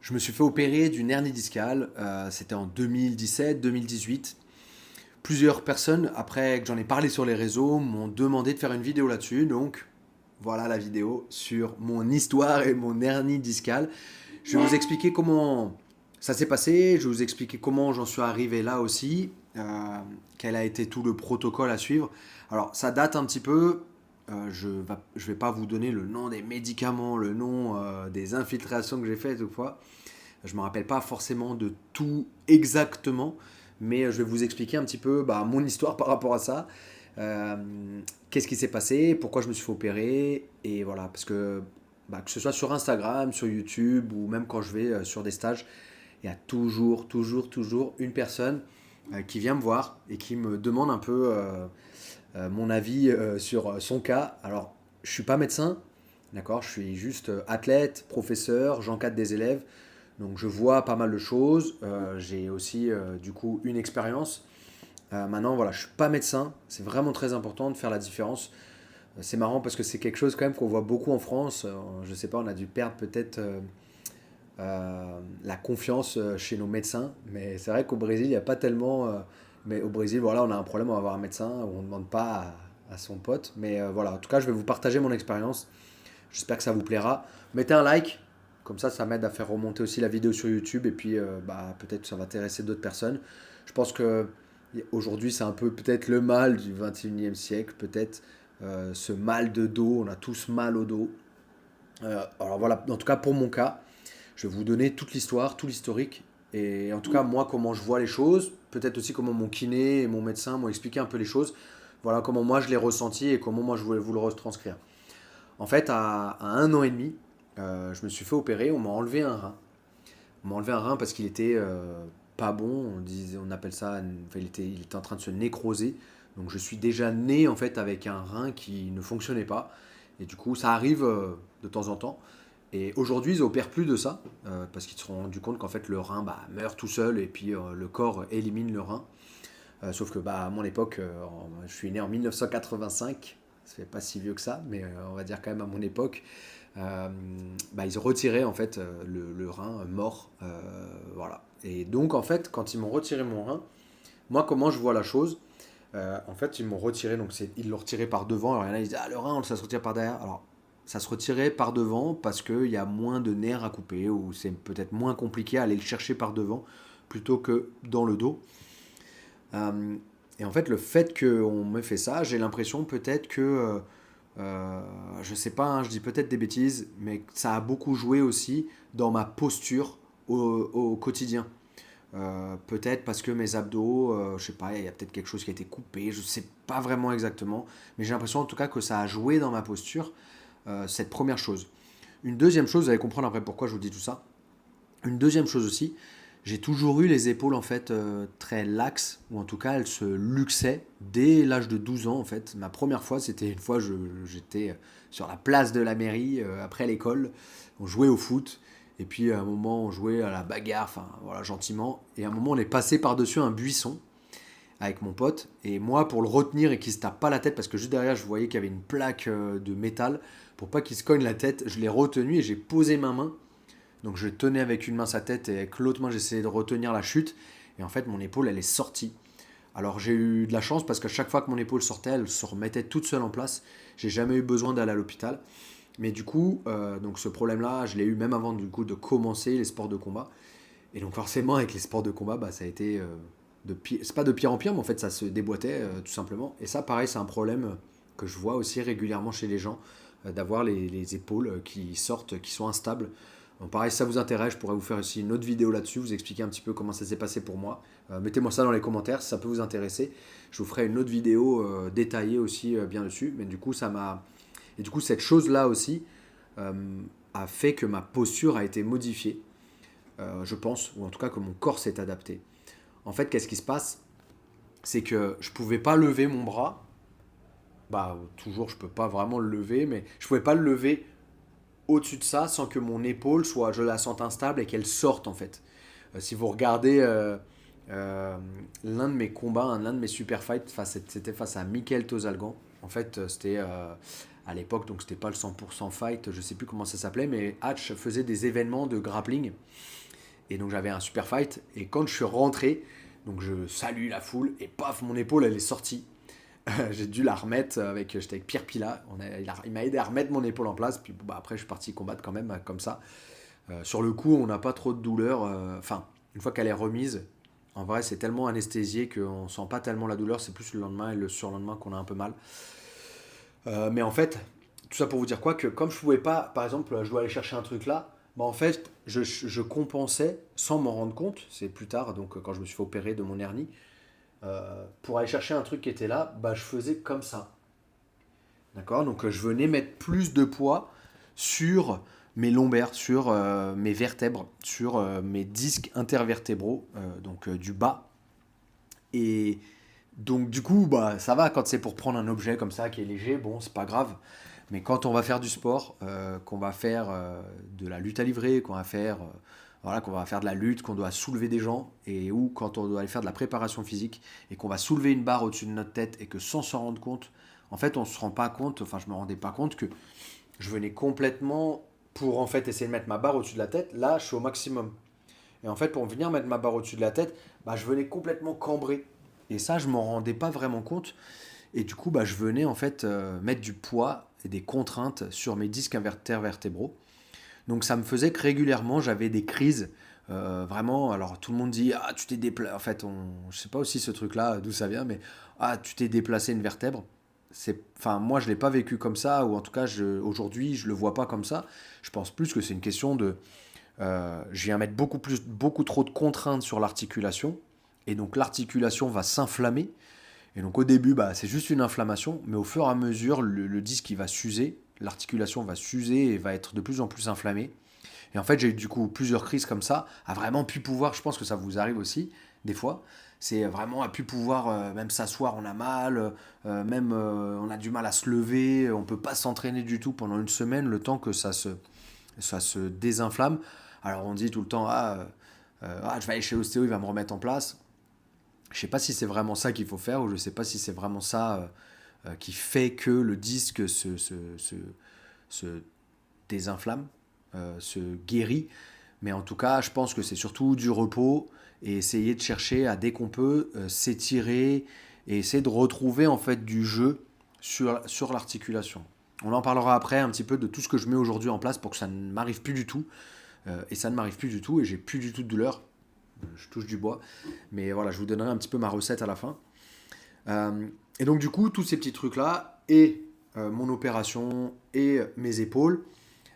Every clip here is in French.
Je me suis fait opérer d'une hernie discale, c'était en 2017-2018. Plusieurs personnes, après que j'en ai parlé sur les réseaux, m'ont demandé de faire une vidéo là-dessus. Donc voilà la vidéo sur mon histoire et mon hernie discale. Je vais vous expliquer comment ça s'est passé, je vais vous expliquer comment j'en suis arrivé là aussi, quel a été tout le protocole à suivre. Alors ça date un petit peu, je vais pas vous donner le nom des médicaments, le nom des infiltrations que j'ai faites ou quoi. Je ne me rappelle pas forcément de tout exactement, mais je vais vous expliquer un petit peu mon histoire par rapport à ça. Euh, Qu'est-ce qui s'est passé, pourquoi je me suis fait opérer, et voilà, parce que ce soit sur Instagram, sur YouTube, ou même quand je vais sur des stages, il y a toujours une personne qui vient me voir et qui me demande un peu mon avis sur son cas. Alors, je ne suis pas médecin, d'accord, je suis juste athlète, professeur, j'encadre des élèves. Donc je vois pas mal de choses. J'ai aussi du coup une expérience. Maintenant, voilà, je suis pas médecin. C'est vraiment très important de faire la différence. C'est marrant parce que c'est quelque chose quand même qu'on voit beaucoup en France. Je sais pas, on a dû perdre peut-être la confiance chez nos médecins. Mais c'est vrai qu'au Brésil, il n'y a pas tellement. Mais au Brésil, voilà, on a un problème, on va avoir un médecin. On ne demande pas à son pote. Mais voilà, en tout cas, je vais vous partager mon expérience. J'espère que ça vous plaira. Mettez un like, comme ça m'aide à faire remonter aussi la vidéo sur YouTube et puis peut-être que ça va intéresser d'autres personnes. Je pense que aujourd'hui c'est un peu peut-être le mal du 21e siècle, peut-être ce mal de dos, on a tous mal au dos. Alors voilà, en tout cas pour mon cas, je vais vous donner toute l'histoire, tout l'historique et en tout cas moi comment je vois les choses, peut-être aussi comment mon kiné et mon médecin m'ont expliqué un peu les choses. Voilà comment moi je l'ai ressenti et comment moi je voulais vous le retranscrire. En fait, à 1 an et demi, je me suis fait opérer, on m'a enlevé un rein. On m'a enlevé un rein parce qu'il était pas bon, on appelle ça, enfin, il était en train de se nécroser. Donc je suis déjà né en fait avec un rein qui ne fonctionnait pas. Et du coup, ça arrive de temps en temps. Et aujourd'hui, ils opèrent plus de ça parce qu'ils se sont rendus compte qu'en fait le rein meurt tout seul et puis le corps élimine le rein. Sauf que à mon époque, je suis né en 1985, ça fait pas si vieux que ça, mais on va dire quand même à mon époque, euh, ils ont retiré en fait le rein mort, voilà. Et donc en fait, quand ils m'ont retiré mon rein, moi comment je vois la chose, en fait ils m'ont retiré, donc ils l'ont retiré par devant. Alors il y en a ils disent ah le rein ça se retire par derrière. Alors ça se retirait par devant parce qu'il y a moins de nerfs à couper ou c'est peut-être moins compliqué à aller le chercher par devant plutôt que dans le dos. Euh, et en fait, le fait qu'on me fait ça, j'ai l'impression peut-être que, je sais pas, hein, je dis peut-être des bêtises, mais ça a beaucoup joué aussi dans ma posture au quotidien. Peut-être parce que mes abdos, je sais pas, il y a peut-être quelque chose qui a été coupé, je sais pas vraiment exactement, mais j'ai l'impression en tout cas que ça a joué dans ma posture, cette première chose. Une deuxième chose, vous allez comprendre après pourquoi je vous dis tout ça. Une deuxième chose aussi, j'ai toujours eu les épaules en fait très laxes, ou en tout cas elles se luxaient dès l'âge de 12 ans en fait. Ma première fois, c'était une fois j'étais sur la place de la mairie après l'école, on jouait au foot, et puis à un moment on jouait à la bagarre, enfin voilà gentiment, et à un moment on est passé par-dessus un buisson avec mon pote, et moi pour le retenir et qu'il se tape pas la tête, parce que juste derrière je voyais qu'il y avait une plaque de métal, pour pas qu'il se cogne la tête, je l'ai retenu et j'ai posé ma main donc je tenais avec une main sa tête et avec l'autre main j'essayais de retenir la chute. Et en fait mon épaule elle est sortie. Alors j'ai eu de la chance parce qu'à chaque fois que mon épaule sortait, elle se remettait toute seule en place. J'ai jamais eu besoin d'aller à l'hôpital. Mais du coup, donc ce problème-là, je l'ai eu même avant du coup de commencer les sports de combat. Et donc forcément avec les sports de combat, ça a été de pire, c'est pas de pire en pire, mais en fait ça se déboîtait tout simplement. Et ça pareil, c'est un problème que je vois aussi régulièrement chez les gens, d'avoir les épaules qui sortent, qui sont instables. Donc pareil, si ça vous intéresse, je pourrais vous faire aussi une autre vidéo là-dessus, vous expliquer un petit peu comment ça s'est passé pour moi. Mettez-moi ça dans les commentaires si ça peut vous intéresser. Je vous ferai une autre vidéo détaillée aussi bien dessus. Mais du coup, ça m'a. Et du coup, cette chose-là aussi euh, a fait que ma posture a été modifiée, je pense, ou en tout cas que mon corps s'est adapté. En fait, qu'est-ce qui se passe? C'est que je pouvais pas lever mon bras. Toujours, je peux pas vraiment le lever, mais je pouvais pas le lever au-dessus de ça sans que mon épaule soit, je la sente instable et qu'elle sorte en fait. Si vous regardez euh, l'un de mes combats, l'un de mes super fights, c'était face à Michael Tozalgan. En fait, c'était à l'époque, donc c'était pas le 100% fight, je sais plus comment ça s'appelait, mais Hatch faisait des événements de grappling. Et donc j'avais un super fight. Et quand je suis rentré, donc je salue la foule et paf, mon épaule elle est sortie. J'ai dû la remettre j'étais avec Pierre Pila. Il m'a aidé à remettre mon épaule en place. Puis bah, après, je suis parti combattre quand même comme ça. Sur le coup, on n'a pas trop de douleur. Enfin, une fois qu'elle est remise, en vrai, c'est tellement anesthésié qu'on sent pas tellement la douleur. C'est plus le lendemain et le surlendemain qu'on a un peu mal. Mais en fait, tout ça pour vous dire quoi, que comme je pouvais pas, par exemple, je dois aller chercher un truc là, bah en fait, je compensais sans m'en rendre compte. C'est plus tard, donc quand je me suis fait opérer de mon hernie, pour aller chercher un truc qui était là, bah je faisais comme ça. D'accord. Donc je venais mettre plus de poids sur mes lombaires, sur mes vertèbres, sur mes disques intervertébraux, donc du bas. Et donc du coup, bah ça va quand c'est pour prendre un objet comme ça qui est léger, bon, c'est pas grave. Mais quand on va faire du sport, qu'on va faire de la lutte à livrer, voilà, qu'on va faire de la lutte, qu'on doit soulever des gens, et ou quand on doit aller faire de la préparation physique, et qu'on va soulever une barre au-dessus de notre tête, et que sans s'en rendre compte, en fait, on se rend pas compte, enfin, je me rendais pas compte que je venais complètement, pour en fait essayer de mettre ma barre au-dessus de la tête, là, je suis au maximum. Et en fait, pour venir mettre ma barre au-dessus de la tête, bah, je venais complètement cambrer. Et ça, je m'en rendais pas vraiment compte. Et du coup, bah, je venais en fait mettre du poids et des contraintes sur mes disques intervertébraux. Donc ça me faisait que régulièrement, j'avais des crises. Vraiment, alors tout le monde dit ah tu t'es déplacé. En fait, je sais pas aussi ce truc-là d'où ça vient, mais ah tu t'es déplacé une vertèbre. Enfin moi je l'ai pas vécu comme ça, ou en tout cas aujourd'hui je le vois pas comme ça. Je pense plus que c'est une question de, je viens mettre beaucoup trop de contraintes sur l'articulation, et donc l'articulation va s'inflammer. Et donc au début, bah, c'est juste une inflammation, mais au fur et à mesure, le disque il va s'user, l'articulation va s'user et va être de plus en plus inflammée. Et en fait, j'ai eu du coup plusieurs crises comme ça, à vraiment plus pouvoir, je pense que ça vous arrive aussi, des fois, c'est vraiment à plus pouvoir, même s'asseoir, on a mal, même on a du mal à se lever, on peut pas s'entraîner du tout pendant une semaine, le temps que ça se désinflamme. Alors on dit tout le temps, je vais aller chez l'ostéo, il va me remettre en place. Je sais pas si c'est vraiment ça qu'il faut faire, ou je sais pas si c'est vraiment ça qui fait que le disque se désinflamme, se guérit. Mais en tout cas, je pense que c'est surtout du repos et essayer de chercher à, dès qu'on peut, s'étirer et essayer de retrouver en fait du jeu sur l'articulation. On en parlera après un petit peu de tout ce que je mets aujourd'hui en place pour que ça ne m'arrive plus du tout. Et ça ne m'arrive plus du tout et j'ai plus du tout de douleur. Je touche du bois. Mais voilà, je vous donnerai un petit peu ma recette à la fin. Et donc du coup, tous ces petits trucs-là, et mon opération, et mes épaules,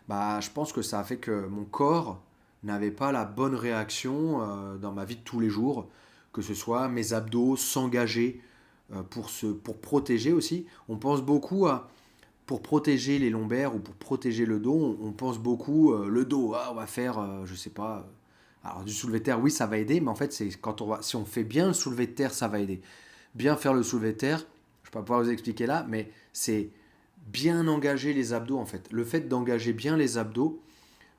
bah, je pense que ça a fait que mon corps n'avait pas la bonne réaction dans ma vie de tous les jours, que ce soit mes abdos s'engager pour protéger aussi. On pense beaucoup à, pour protéger les lombaires ou pour protéger le dos, on pense beaucoup le dos, on va faire, je sais pas, alors du soulevé de terre, oui, ça va aider, mais en fait, c'est quand si on fait bien le soulevé de terre, ça va aider. Bien faire le soulevé de terre, je ne vais pas pouvoir vous expliquer là, mais c'est bien engager les abdos en fait. Le fait d'engager bien les abdos,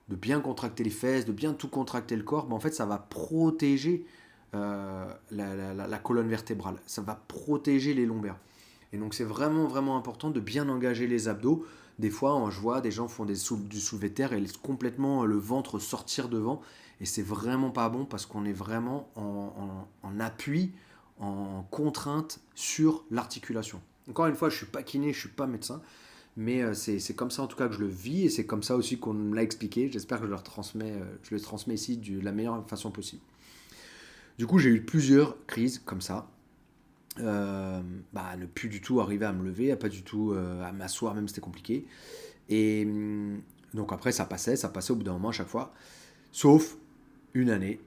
de bien contracter les fesses, de bien tout contracter le corps, ben en fait, ça va protéger la colonne vertébrale, ça va protéger les lombaires. Et donc c'est vraiment vraiment important de bien engager les abdos. Des fois, je vois des gens font du soulevé de terre et laissent complètement le ventre sortir devant. Et c'est vraiment pas bon parce qu'on est vraiment en appui, en contrainte sur l'articulation. Encore une fois, je suis pas kiné, je suis pas médecin, mais c'est comme ça en tout cas que je le vis et c'est comme ça aussi qu'on me l'a expliqué. J'espère que je le transmets ici de la meilleure façon possible. Du coup, j'ai eu plusieurs crises comme ça. Ne plus du tout arriver à me lever, à pas du tout à m'asseoir, même c'était compliqué. Et donc après, ça passait au bout d'un moment à chaque fois. Sauf une année,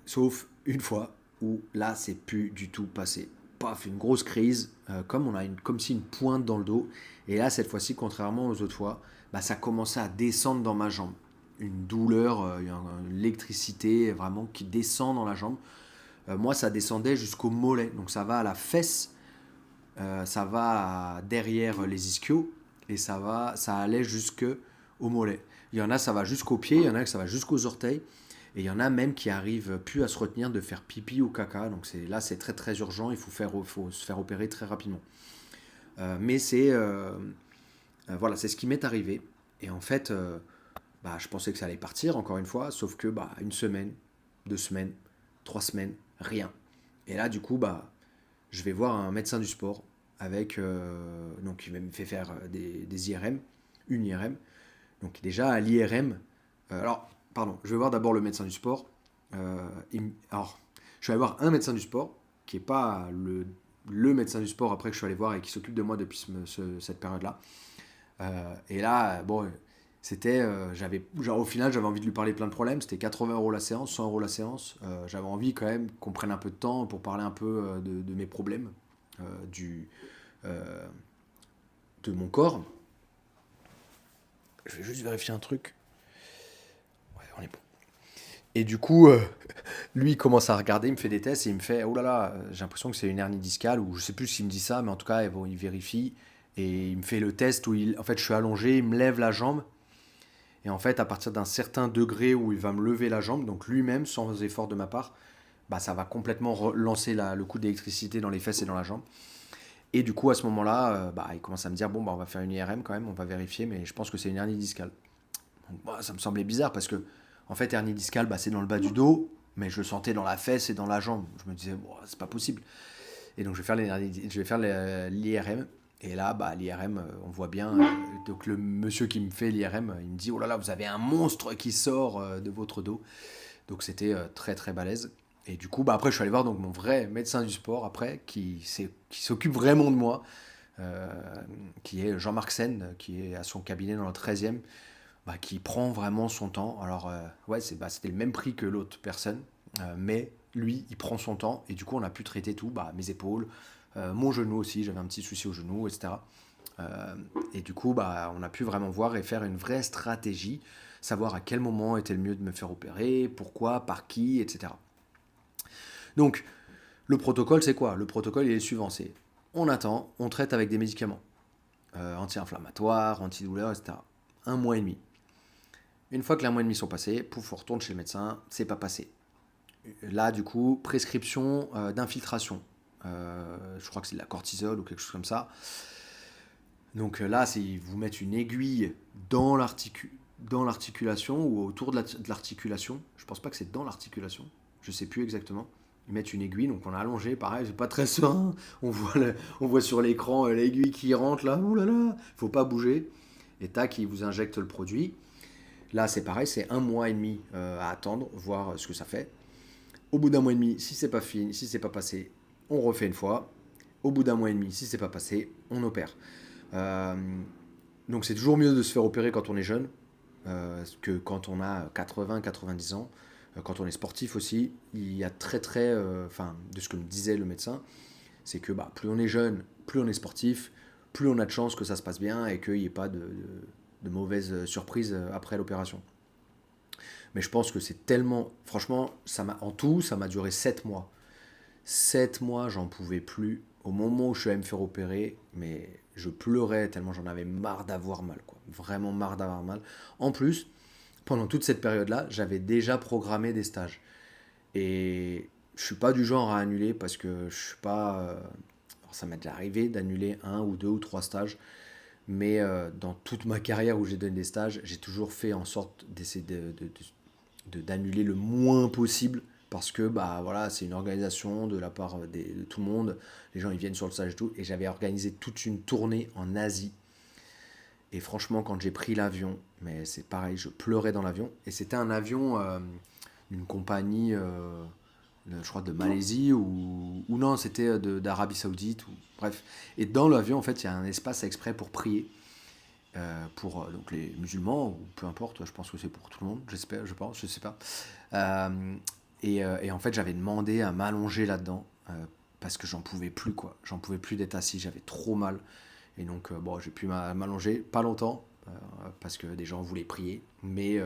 sauf une fois où là, c'est plus du tout passé. Paf, une grosse crise, comme si une pointe dans le dos. Et là, cette fois-ci, contrairement aux autres fois, bah, ça commençait à descendre dans ma jambe. Une douleur, une électricité vraiment qui descend dans la jambe. Moi, ça descendait jusqu'au mollet. Donc ça va à la fesse, ça va derrière les ischios, et ça allait jusque au mollet. Il y en a, ça va jusqu'aux pieds, il y en a que ça va jusqu'aux orteils. Et il y en a même qui arrivent plus à se retenir de faire pipi ou caca. Donc là, c'est très très urgent. Il faut se faire opérer très rapidement. Mais Voilà, c'est ce qui m'est arrivé. Et en fait, je pensais que ça allait partir, encore une fois, sauf que une semaine, 2 semaines, 3 semaines, rien. Et là, du coup, je vais voir un médecin du sport avec, donc il me fait faire des IRM, une IRM. Donc déjà, à l'IRM, alors, pardon, je vais voir d'abord le médecin du sport. Alors, je suis allé voir un médecin du sport, qui n'est pas le médecin du sport après que je suis allé voir et qui s'occupe de moi depuis cette période-là. Et là, bon, c'était, au final, j'avais envie de lui parler plein de problèmes. C'était 80 € la séance, 100 € la séance. J'avais envie quand même qu'on prenne un peu de temps pour parler un peu de mes problèmes, euh, du, euh, de mon corps. Je vais juste vérifier un truc. Ouais, on est bon. Et du coup, lui, il commence à regarder, il me fait des tests et il me fait, oh là là, j'ai l'impression que c'est une hernie discale, ou je sais plus s'il me dit ça, mais en tout cas, bon, il vérifie. Et il me fait le test où en fait, je suis allongé, il me lève la jambe. Et en fait, à partir d'un certain degré où il va me lever la jambe, donc lui-même, sans effort de ma part, ça va complètement relancer le coup d'électricité dans les fesses et dans la jambe. Et du coup, à ce moment-là, il commence à me dire, bon, on va faire une IRM quand même, on va vérifier, mais je pense que c'est une hernie discale. Donc, ça me semblait bizarre parce que, en fait, hernie discale, c'est dans le bas du dos, mais je le sentais dans la fesse et dans la jambe. Je me disais, bon, c'est pas possible. Et donc, je vais faire l'IRM. Et là, l'IRM, on voit bien. Donc, le monsieur qui me fait l'IRM, il me dit, oh là là, vous avez un monstre qui sort de votre dos. Donc, c'était très, très balèze. Et du coup, après, je suis allé voir donc mon vrai médecin du sport, après, qui s'occupe vraiment de moi, euh, qui est Jean-Marc Sen, qui est à son cabinet dans le 13e, qui prend vraiment son temps. Alors, ouais, c'était le même prix que l'autre personne, mais lui, il prend son temps, et du coup, on a pu traiter tout, mes épaules, mon genou aussi, j'avais un petit souci au genou, etc. Euh, et du coup, on a pu vraiment voir et faire une vraie stratégie, savoir à quel moment était le mieux de me faire opérer, pourquoi, par qui, etc. Donc, le protocole, c'est quoi? Le protocole, il est le suivant, c'est on attend, on traite avec des médicaments, anti-inflammatoires, antidouleurs, etc. 1 mois et demi. Une fois que les 1 mois et demi sont passés, pouf, on retourne chez le médecin, c'est pas passé. Là, du coup, prescription d'infiltration. Je crois que c'est de la cortisol ou quelque chose comme ça. Donc là, c'est ils vous mettent une aiguille dans l'articulation ou autour de l'articulation. Je pense pas que c'est dans l'articulation. Je sais plus exactement. Ils mettent une aiguille, donc on a allongé, pareil, c'est pas très serein. On voit sur l'écran l'aiguille qui rentre là, ouh là là, faut pas bouger. Et tac, ils vous injectent le produit. Là, c'est pareil, c'est 1 mois et demi à attendre, voir ce que ça fait. Au bout d'1 mois et demi, si c'est pas fini, si c'est pas passé, on refait une fois. Au bout d'1 mois et demi, si c'est pas passé, on opère. Euh, donc c'est toujours mieux de se faire opérer quand on est jeune que quand on a 80, 90 ans. Quand on est sportif aussi, il y a très très, enfin de ce que me disait le médecin, c'est que plus on est jeune, plus on est sportif, plus on a de chances que ça se passe bien et qu'il n'y ait pas de mauvaises surprises après l'opération. Mais je pense que c'est tellement, franchement, en tout, ça m'a duré 7 mois. 7 mois, j'en pouvais plus. Au moment où je suis allé me faire opérer, mais je pleurais tellement j'en avais marre d'avoir mal, quoi. Vraiment marre d'avoir mal. En plus, pendant toute cette période-là, j'avais déjà programmé des stages. Et je suis pas du genre à annuler parce que je suis pas. Alors ça m'est déjà arrivé d'annuler 1 ou 2 ou 3 stages, mais dans toute ma carrière où j'ai donné des stages, j'ai toujours fait en sorte d'essayer d'annuler le moins possible parce que voilà, c'est une organisation de la part de tout le monde. Les gens ils viennent sur le stage et tout. Et j'avais organisé toute une tournée en Asie. Et franchement, quand j'ai pris l'avion, mais c'est pareil, je pleurais dans l'avion. Et c'était un avion d'une compagnie, je crois de Malaisie ou non, c'était d'Arabie Saoudite. Bref. Et dans l'avion, en fait, il y a un espace exprès pour prier. Pour donc les musulmans, ou peu importe, je pense que c'est pour tout le monde, j'espère, je pense, je sais pas. Euh, et en fait, j'avais demandé à m'allonger là-dedans parce que j'en pouvais plus, quoi. J'en pouvais plus d'être assis, j'avais trop mal. Et donc, bon, j'ai pu m'allonger, pas longtemps, parce que des gens voulaient prier, mais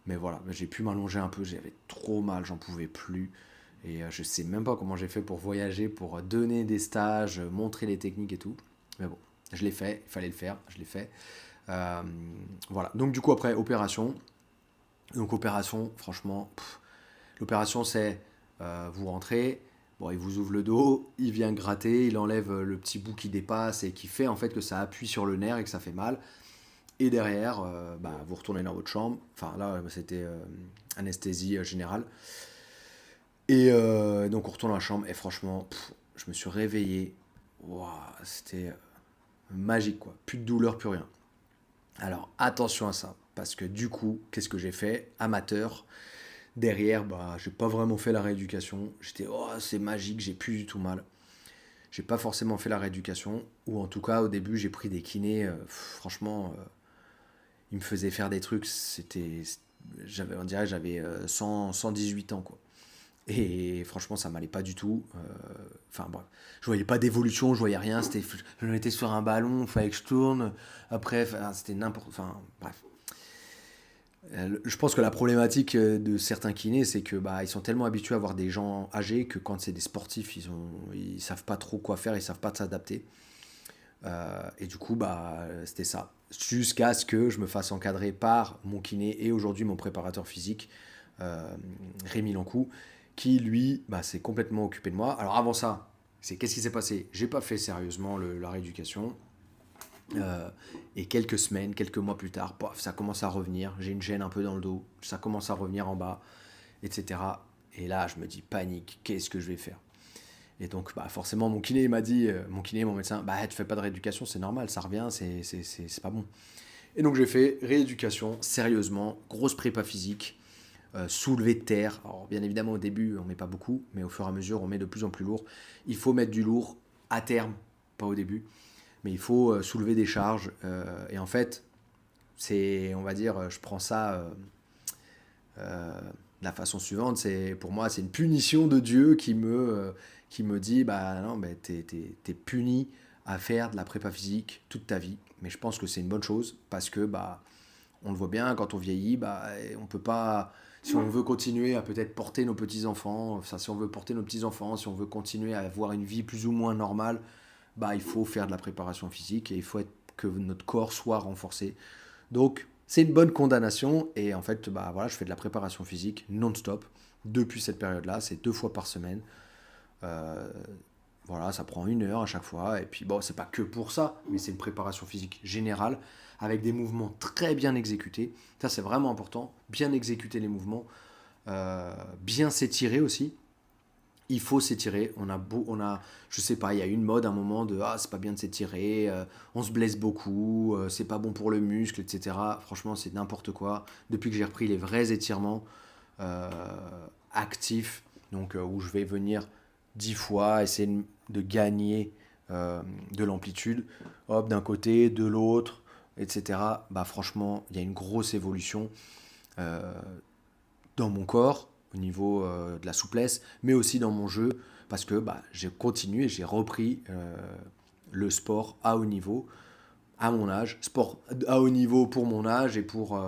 voilà, j'ai pu m'allonger un peu, j'avais trop mal, j'en pouvais plus. Et je sais même pas comment j'ai fait pour voyager, pour donner des stages, montrer les techniques et tout. Mais bon, je l'ai fait, il fallait le faire, je l'ai fait. Euh, voilà, donc du coup, après, opération. Donc, opération, franchement, l'opération, c'est vous rentrez. Bon, il vous ouvre le dos, il vient gratter, il enlève le petit bout qui dépasse et qui fait en fait que ça appuie sur le nerf et que ça fait mal. Et derrière, vous retournez dans votre chambre. Enfin là, c'était anesthésie générale. Et donc on retourne dans la chambre et franchement, je me suis réveillé. Ouah, c'était magique quoi. Plus de douleur, plus rien. Alors attention à ça, parce que du coup, qu'est-ce que j'ai fait? Amateur. Derrière, j'ai pas vraiment fait la rééducation. J'étais, oh, c'est magique, j'ai plus du tout mal. J'ai pas forcément fait la rééducation, ou en tout cas, au début, j'ai pris des kinés. Franchement, ils me faisaient faire des trucs. On dirait, que j'avais 118 ans, quoi. Et franchement, ça m'allait pas du tout. Enfin, bref. Je voyais pas d'évolution, je voyais rien. Je me mettais sur un ballon, il fallait que je tourne. Après, c'était n'importe. Enfin, bref. Je pense que la problématique de certains kinés, c'est que ils sont tellement habitués à voir des gens âgés que quand c'est des sportifs, ils savent pas trop quoi faire, ils savent pas s'adapter. Et du coup, c'était ça. Jusqu'à ce que je me fasse encadrer par mon kiné et aujourd'hui mon préparateur physique, Rémi Lancou, qui lui s'est complètement occupé de moi. Alors avant ça, qu'est-ce qui s'est passé? J'ai pas fait sérieusement la rééducation. Et quelques semaines, quelques mois plus tard, pof, ça commence à revenir. J'ai une gêne un peu dans le dos, ça commence à revenir en bas, etc. Et là, je me dis panique, qu'est-ce que je vais faire? Et donc, forcément, mon kiné m'a dit, mon médecin, tu fais pas de rééducation, c'est normal, ça revient, c'est pas bon. Et donc, j'ai fait rééducation, sérieusement, grosse prépa physique, soulevé de terre. Alors, bien évidemment, au début, on met pas beaucoup, mais au fur et à mesure, on met de plus en plus lourd. Il faut mettre du lourd à terme, pas au début. Mais il faut soulever des charges. Et en fait, on va dire, je prends ça de la façon suivante. Pour moi, c'est une punition de Dieu qui me dit, non, t'es puni à faire de la prépa physique toute ta vie. Mais je pense que c'est une bonne chose parce que, on le voit bien, quand on vieillit, on peut pas. Si on veut continuer à peut-être porter nos petits-enfants, si on veut porter nos petits-enfants, si on veut continuer à avoir une vie plus ou moins normale, il faut faire de la préparation physique et il faut que notre corps soit renforcé. Donc, c'est une bonne condamnation et en fait, je fais de la préparation physique non-stop depuis cette période-là. C'est 2 fois par semaine. Euh, voilà, ça prend 1 heure à chaque fois. Et puis, c'est pas que pour ça, mais c'est une préparation physique générale avec des mouvements très bien exécutés. Ça, c'est vraiment important. Bien exécuter les mouvements, bien s'étirer aussi. Il faut s'étirer. Je sais pas, il y a eu une mode à un moment de c'est pas bien de s'étirer, on se blesse beaucoup, c'est pas bon pour le muscle, etc. Franchement, c'est n'importe quoi. Depuis que j'ai repris les vrais étirements euh, actifs, donc où je vais venir 10 fois, essayer de gagner de l'amplitude, hop, d'un côté, de l'autre, etc. Franchement, il y a une grosse évolution euh, dans mon corps, au niveau de la souplesse, mais aussi dans mon jeu, parce que j'ai continué, j'ai repris le sport à haut niveau, à mon âge, sport à haut niveau pour mon âge et pour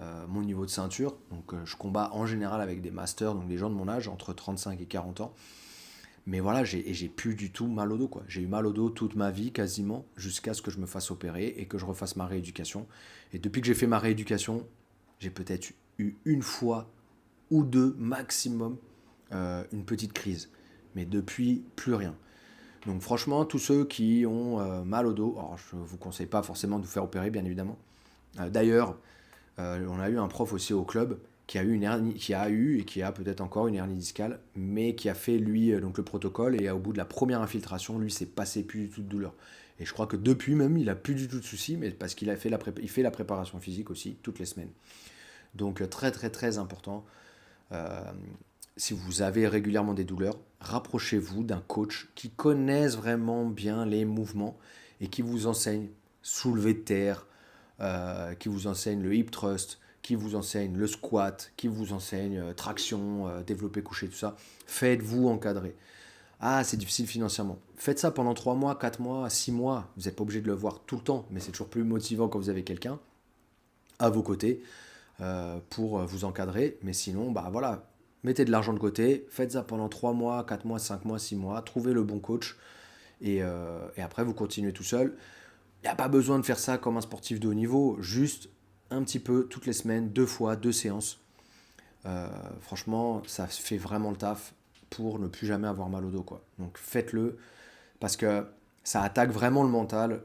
mon niveau de ceinture. Donc je combats en général avec des masters, donc des gens de mon âge, entre 35 et 40 ans. Mais voilà, j'ai plus du tout mal au dos, quoi. J'ai eu mal au dos toute ma vie, quasiment, jusqu'à ce que je me fasse opérer et que je refasse ma rééducation. Et depuis que j'ai fait ma rééducation, j'ai peut-être eu 1 fois ou 2 maximum une petite crise. Mais depuis, plus rien. Donc franchement, tous ceux qui ont mal au dos, alors je ne vous conseille pas forcément de vous faire opérer, bien évidemment. D'ailleurs, on a eu un prof aussi au club qui a eu une hernie, qui a eu et qui a peut-être encore une hernie discale, mais qui a fait lui donc le protocole et au bout de la première infiltration, lui, c'est passé plus du tout de douleur. Et je crois que depuis même, il a plus du tout de soucis, mais parce qu'il a fait il fait la préparation physique aussi toutes les semaines. Donc très très très important. Euh, Si vous avez régulièrement des douleurs, rapprochez-vous d'un coach qui connaisse vraiment bien les mouvements et qui vous enseigne soulever de terre, qui vous enseigne le hip thrust, qui vous enseigne le squat, qui vous enseigne traction, développé couché, tout ça. Faites-vous encadrer. Ah, c'est difficile financièrement. Faites ça pendant 3 mois, 4 mois, 6 mois. Vous n'êtes pas obligé de le voir tout le temps, mais c'est toujours plus motivant quand vous avez quelqu'un à vos côtés pour vous encadrer. Mais sinon, voilà, mettez de l'argent de côté, faites ça pendant 3 mois, 4 mois, 5 mois, 6 mois, trouvez le bon coach et après vous continuez tout seul. Il n'y a pas besoin de faire ça comme un sportif de haut niveau, juste un petit peu toutes les semaines, 2 fois, 2 séances. Franchement, ça fait vraiment le taf. pour ne plus jamais avoir mal au dos, quoi. Donc faites-le, parce que ça attaque vraiment le mental,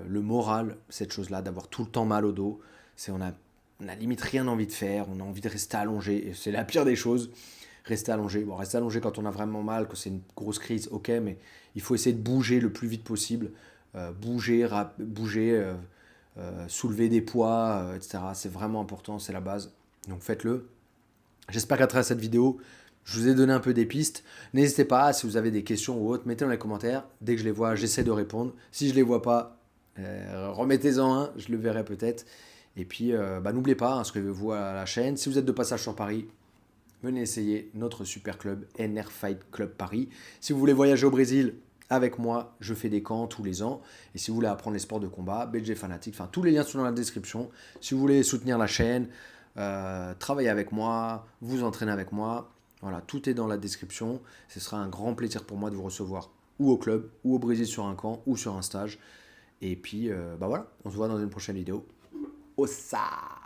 le moral, cette chose-là, d'avoir tout le temps mal au dos. On a limite rien envie de faire, on a envie de rester allongé, et c'est la pire des choses, rester allongé. Bon, rester allongé quand on a vraiment mal, que c'est une grosse crise, ok, mais il faut essayer de bouger le plus vite possible, bouger, soulever des poids, etc. C'est vraiment important, c'est la base. Donc faites-le. J'espère qu'à travers cette vidéo, je vous ai donné un peu des pistes. N'hésitez pas, si vous avez des questions ou autres, mettez dans les commentaires. Dès que je les vois, j'essaie de répondre. Si je ne les vois pas, remettez-en un, je le verrai peut-être. Et puis, n'oubliez pas, inscrivez-vous à la chaîne. Si vous êtes de passage sur Paris, venez essayer notre super club, NR Fight Club Paris. Si vous voulez voyager au Brésil avec moi, je fais des camps tous les ans. Et si vous voulez apprendre les sports de combat, BJ Fanatic, enfin tous les liens sont dans la description. Si vous voulez soutenir la chaîne, travailler avec moi, vous entraîner avec moi, voilà, tout est dans la description. Ce sera un grand plaisir pour moi de vous recevoir ou au club, ou au Brésil sur un camp, ou sur un stage. Et puis, voilà, on se voit dans une prochaine vidéo. Ossa!